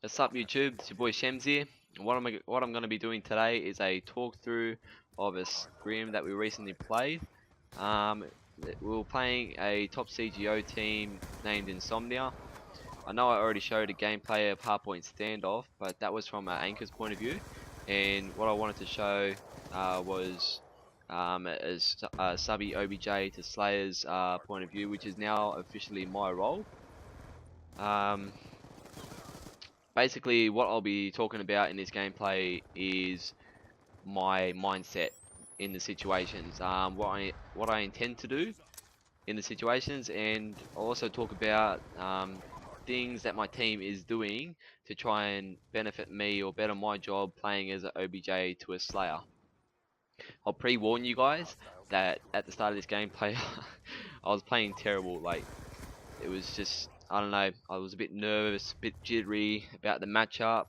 What's up YouTube, it's your boy Shems here. What I'm going to be doing today is a talk through of a scrim that we recently played. We were playing a top CGO team named Insomnia. I know I already showed a gameplay of Hardpoint Standoff, but that was from Anchor's point of view. And what I wanted to show was as Subby OBJ to Slayer's point of view, which is now officially my role. Basically, what I'll be talking about in this gameplay is my mindset in the situations, what I intend to do in the situations, and I'll also talk about things that my team is doing to try and benefit me or better my job playing as an OBJ to a Slayer. I'll pre-warn you guys that at the start of this gameplay, I was playing terrible. Like, it was just, I don't know, I was a bit nervous, a bit jittery about the matchup,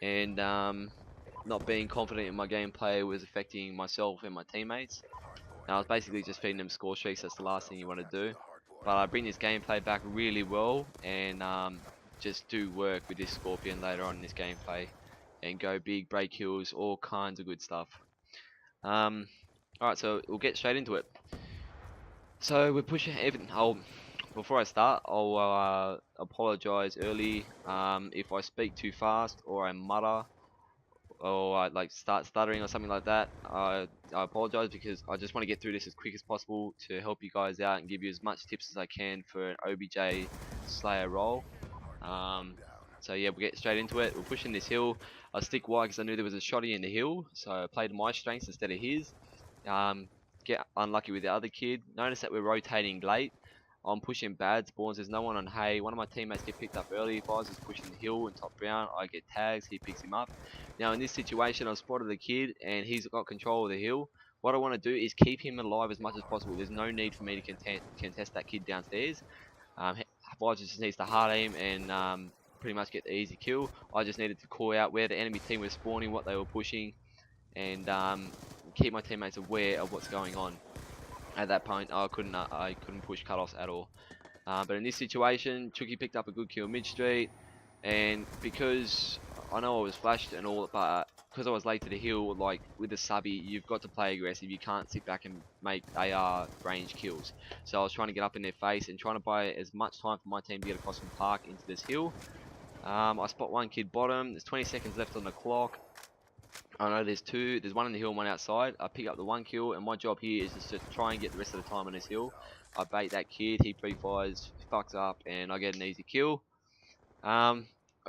and not being confident in my gameplay was affecting myself and my teammates. And I was basically just feeding them score streaks. That's the last thing you want to do. But I bring this gameplay back really well, and just do work with this Scorpion later on in this gameplay, and go big, break kills, all kinds of good stuff. Alright, so we'll get straight into it. So we're pushing even. Before I start, I'll apologize early if I speak too fast or I mutter or I like start stuttering or something like that. I apologize because I just want to get through this as quick as possible to help you guys out and give you as much tips as I can for an OBJ Slayer role. So yeah, we'll get straight into it. We're pushing this hill. I stick wide because I knew there was a shotty in the hill, so I played my strengths instead of his. Get unlucky with the other kid. Notice that we're rotating late. I'm pushing bad spawns. There's no one on hay. One of my teammates get picked up early. If I was just pushing the hill and top ground, I get tags. He picks him up. Now in this situation, I've spotted the kid and he's got control of the hill. What I want to do is keep him alive as much as possible. There's no need for me to contest that kid downstairs. If just needs to hard aim and pretty much get the easy kill. I just needed to call out where the enemy team was spawning, what they were pushing, and keep my teammates aware of what's going on. At that point, I couldn't push cutoffs at all. But in this situation, Chucky picked up a good kill mid street, and because I know I was flashed and all, but because I was late to the hill, like with the subby, you've got to play aggressive. You can't sit back and make AR range kills. So I was trying to get up in their face and trying to buy as much time for my team to get across from park into this hill. I spot one kid bottom. There's 20 seconds left on the clock. I know there's two. There's one in the hill and one outside. I pick up the one kill, and my job here is just to try and get the rest of the time on this hill. I bait that kid. He pre-fires, fucks up, and I get an easy kill. I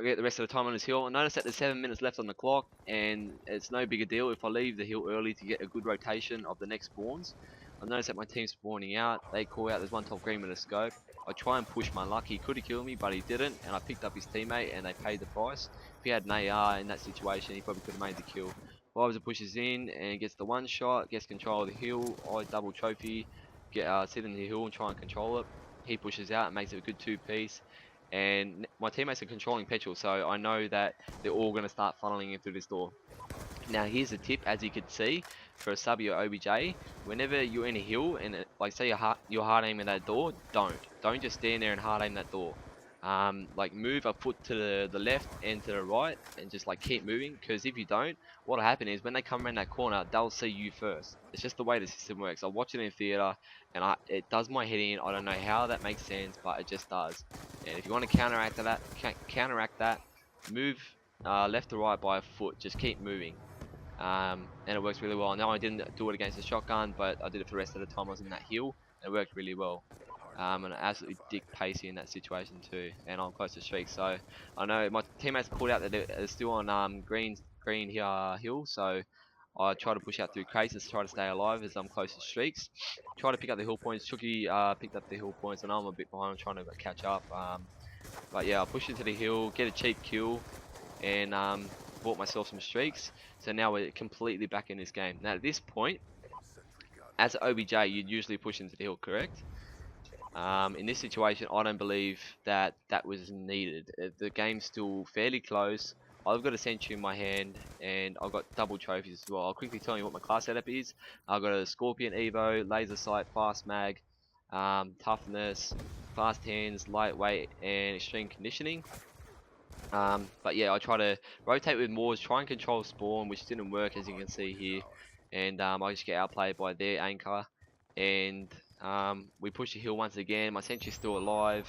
get the rest of the time on this hill. I notice that there's 7 minutes left on the clock, and it's no big a deal if I leave the hill early to get a good rotation of the next spawns. I notice that my team's spawning out. They call out there's one top green with a scope. I try and push my luck. He could have killed me, but he didn't, and I picked up his teammate, and they paid the price. If he had an AR in that situation, he probably could have made the kill. Vizer pushes in and gets the one shot, gets control of the hill. I double trophy, sit in the hill and try and control it. He pushes out and makes it a good two-piece. And my teammates are controlling petrol, so I know that they're all going to start funneling in through this door. Now here's a tip, as you can see, for a subby or OBJ, whenever you're in a hill and like say you're hard aiming that door, don't just stand there and hard aim that door. Like move a foot to the left and to the right and just like keep moving, because if you don't, what'll happen is when they come around that corner, they'll see you first. It's just the way the system works. I watch it in theater and it does my head in. I don't know how that makes sense, but it just does. And if you want to counteract that, move left to right by a foot. Just keep moving. And it works really well. Now I didn't do it against a shotgun, but I did it for the rest of the time I was in that hill, and it worked really well. And I absolutely dick Pacey in that situation too, and I'm close to streaks. So I know my teammates called out that they're still on green hill, so I try to push out through crates to try to stay alive as I'm close to streaks. Try to pick up the hill points. Chucky picked up the hill points, and I'm a bit behind. I'm trying to catch up. But yeah, I push into the hill, get a cheap kill, and bought myself some streaks. So now we're completely back in this game. Now at this point, as an OBJ, you'd usually push into the hill, correct? In this situation, I don't believe that was needed. The game's still fairly close. I've got a sentry in my hand, and I've got double trophies as well. I'll quickly tell you what my class setup is. I've got a Scorpion Evo, laser sight, fast mag, toughness, fast hands, lightweight, and extreme conditioning. But yeah, I try to rotate with Moors, try and control spawn, which didn't work as you can see here. And I just get outplayed by their anchor. And we push the hill once again. My sentry's still alive.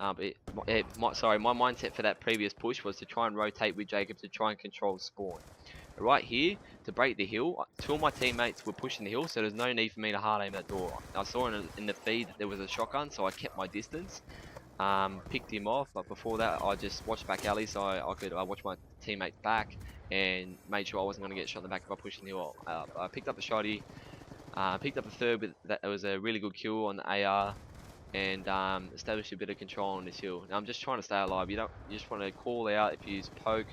Sorry, my mindset for that previous push was to try and rotate with Jacob to try and control spawn. Right here, to break the hill, two of my teammates were pushing the hill, so there's no need for me to hard aim that door. I saw in the feed that there was a shotgun, so I kept my distance. Picked him off, but before that I just watched back alley so I could watch my teammates back and made sure I wasn't going to get shot in the back if I pushed the hill up. I picked up a shotty, picked up a third, but that was a really good kill on the AR, and established a bit of control on this hill. Now I'm just trying to stay alive. You just want to call out. If you use poke,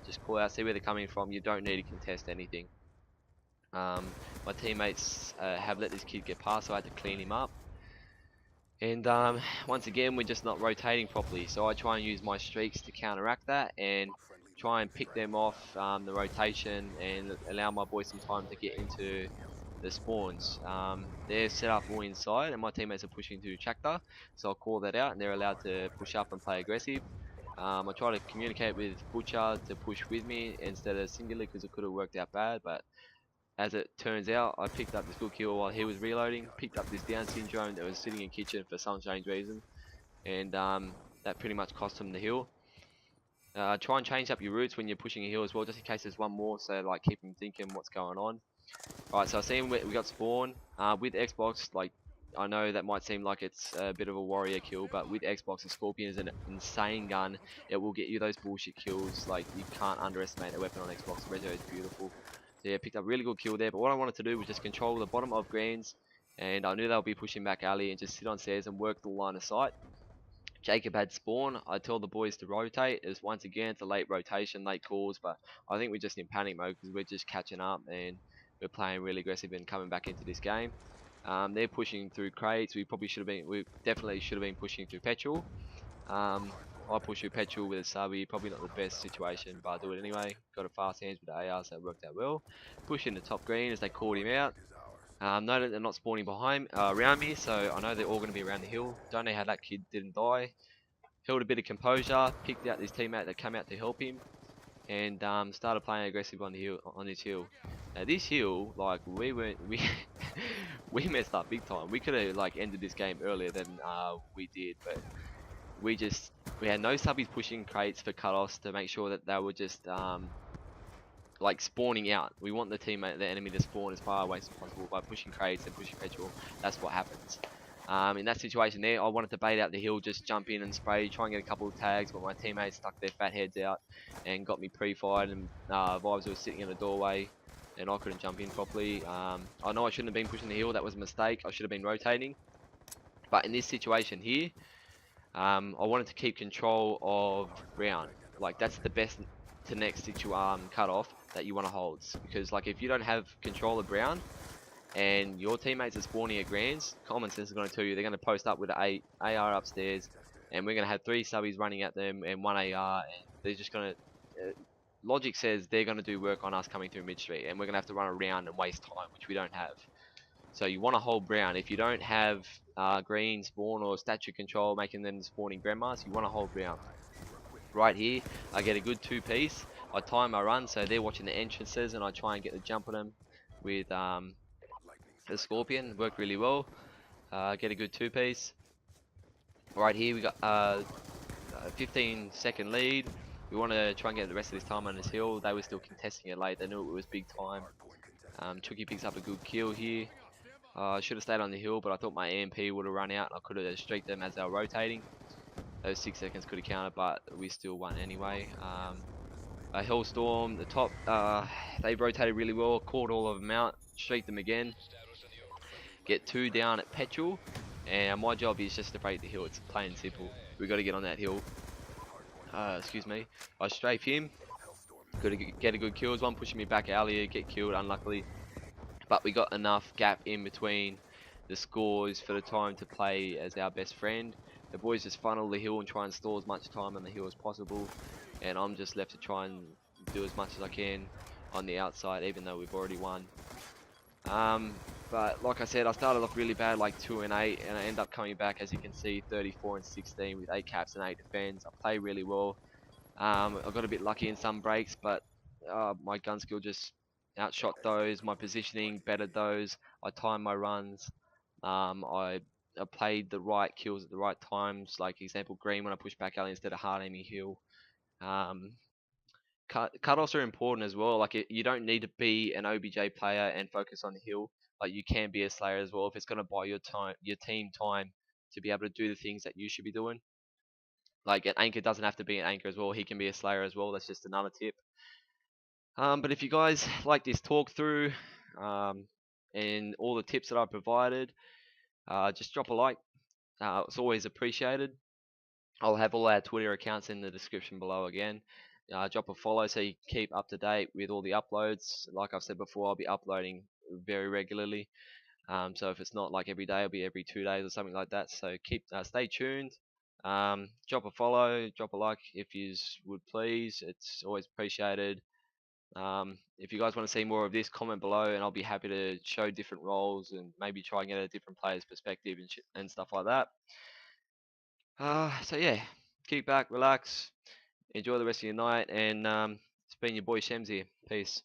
just call out, see where they're coming from. You don't need to contest anything. My teammates have let this kid get past, so I had to clean him up. And once again, we're just not rotating properly, so I try and use my streaks to counteract that and try and pick them off the rotation and allow my boys some time to get into the spawns. They're set up all inside and my teammates are pushing to tractor, so I'll call that out and they're allowed to push up and play aggressive. I try to communicate with Butcher to push with me instead of singularly because it could have worked out bad, but as it turns out, I picked up this good kill while he was reloading, picked up this down syndrome that was sitting in kitchen for some strange reason, and that pretty much cost him the hill. Try and change up your routes when you're pushing a hill as well, just in case there's one more, so like keep him thinking what's going on. Alright, so I see we got spawn. With Xbox, like, I know that might seem like it's a bit of a warrior kill, but with Xbox, the Scorpion is an insane gun. It will get you those bullshit kills. Like, you can't underestimate a weapon on Xbox. Rezo is beautiful. So yeah, picked up a really good kill there, but what I wanted to do was just control the bottom of greens, and I knew they'll be pushing back alley and just sit on stairs and work the line of sight. Jacob had spawn. I told the boys to rotate. It was once again it's a late rotation, late calls, but I think we're just in panic mode because we're just catching up and we're playing really aggressive and coming back into this game. They're pushing through crates. We definitely should have been pushing through petrol. I pushed through petrol with a subby, probably not the best situation, but I do it anyway. Got a fast hands with the AR, so it worked out well. Push in the top green as they called him out. Know that they're not spawning around me, so I know they're all going to be around the hill. Don't know how that kid didn't die. Held a bit of composure, picked out this teammate that came out to help him, and started playing aggressive on the hill. On this hill. Now this hill, like we we messed up big time. We could have like ended this game earlier than we did, but we had no subbies pushing crates for cutoffs to make sure that they were just like spawning out. We want the enemy to spawn as far away as possible by pushing crates and pushing petrol. That's what happens. In that situation there, I wanted to bait out the hill, just jump in and spray, try and get a couple of tags, but my teammates stuck their fat heads out and got me pre-fired, and Vibes was sitting in the doorway and I couldn't jump in properly. I know I shouldn't have been pushing the hill, that was a mistake. I should have been rotating. But in this situation here, I wanted to keep control of ground. Like that's the best to next cut off that you want to hold, because like if you don't have control of ground and your teammates are spawning at grands, common sense is going to tell you they're going to post up with an AR upstairs, and we're going to have 3 subbies running at them and 1 AR, and they're just going to logic says they're going to do work on us coming through mid street, and we're going to have to run around and waste time, which we don't have. So you want to hold brown. If you don't have green spawn or statue control making them spawning grandmas, you want to hold brown. Right here, I get a good 2-piece. I time my run so they're watching the entrances, and I try and get the jump on them with the Scorpion. Worked really well. Get a good 2-piece. Right here we got a 15-second lead. We want to try and get the rest of this time on this hill. They were still contesting it late. They knew it was big time. Chucky picks up a good kill here. I should have stayed on the hill, but I thought my EMP would have run out and I could have streaked them as they were rotating. Those 6 seconds could have counted, but we still won anyway. A Hellstorm, the top, they rotated really well, caught all of them out, streaked them again. Get 2 down at petrol, and my job is just to break the hill. It's plain and simple. We got to get on that hill. Excuse me. I strafe him. Got to get a good kill. One pushing me back alley, get killed unluckily. But we got enough gap in between the scores for the time to play as our best friend. The boys just funnel the hill and try and stall as much time on the hill as possible, and I'm just left to try and do as much as I can on the outside, even though we've already won. But like I said, I started off really bad, like 2 and 8, and I end up coming back, as you can see, 34 and 16 with 8 caps and 8 defends. I play really well. I got a bit lucky in some breaks, but my gun skill just outshot those. My positioning bettered those. I timed my runs. I played the right kills at the right times. Like example, green when I push back alley instead of hard aiming hill. Um, Cutoffs are important as well. Like you don't need to be an OBJ player and focus on the hill. Like you can be a Slayer as well if it's going to buy your team time to be able to do the things that you should be doing. Like an anchor doesn't have to be an anchor as well. He can be a Slayer as well. That's just another tip. But if you guys like this talk through and all the tips that I provided, just drop a like. It's always appreciated. I'll have all our Twitter accounts in the description below again. Drop a follow so you keep up to date with all the uploads. Like I've said before, I'll be uploading very regularly. So if it's not like every day, it'll be every 2 days or something like that. So stay tuned. Drop a follow, drop a like if you would please. It's always appreciated. If you guys want to see more of this, comment below, and I'll be happy to show different roles and maybe try and get a different player's perspective and stuff like that. So yeah, keep back, relax, enjoy the rest of your night, and it's been your boy Shems here. Peace.